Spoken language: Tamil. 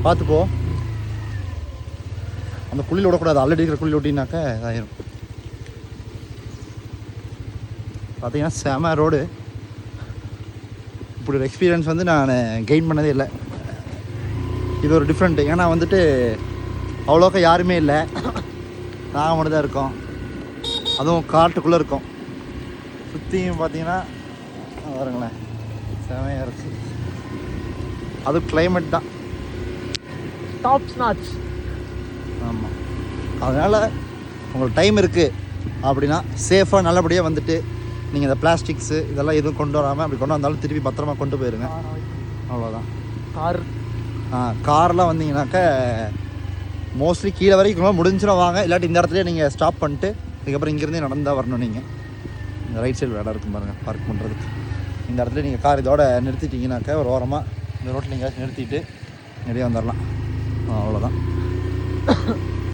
பார்த்துப்போ. அந்த குழியில் விடக்கூடாது, ஆல்ரெடி இருக்கிற குழியில் விட்டினாக்கா இதாயிரும். பார்த்தீங்கன்னா செம ரோடு. இப்படி ஒரு எக்ஸ்பீரியன்ஸ் வந்து நான் கெயின் பண்ணதே இல்லை. இது ஒரு டிஃப்ரெண்ட்டு. ஏன்னா வந்துட்டு அவ்வளோக்கா யாருமே இல்லை, நாங்கள் மட்டும் தான் இருக்கோம். அதுவும் காட்டுக்குள்ளே இருக்கோம். சுற்றியும் பார்த்தீங்கன்னா பாருங்களேன் செமையாக இருக்குது. அதுவும் கிளைமேட் தான் டாப் நாட்ச். ஆமாம், அதனால் உங்களுக்கு டைம் இருக்குது அப்படின்னா சேஃபாக நல்லபடியாக வந்துட்டு நீங்கள் இந்த பிளாஸ்டிக்ஸு இதெல்லாம் எதுவும் கொண்டு வராமல், அப்படி கொண்டு வந்தாலும் திருப்பி பத்திரமா கொண்டு போயிருங்க. அவ்வளோதான். கார்லாம் வந்தீங்கன்னாக்கா மோஸ்ட்லி கீழே வரைக்கும் முடிஞ்சிடும் வாங்க. இல்லாட்டி இந்த இடத்துல நீங்கள் ஸ்டாப் பண்ணிட்டு அதுக்கப்புறம் இங்கேருந்தே நடந்தால் வரணும். நீங்கள் இந்த ரைட் சைடு இடம் இருக்கும் பாருங்கள் பார்க் பண்ணுறதுக்கு. இந்த இடத்துல நீங்கள் கார் இதோட நிறுத்திட்டிங்கனாக்கா ஒரு ஓரமாக இந்த ரோட்டில் நீங்கள் நிறுத்திட்டு நிறைய வந்துடலாம். அவ்வளோதான்.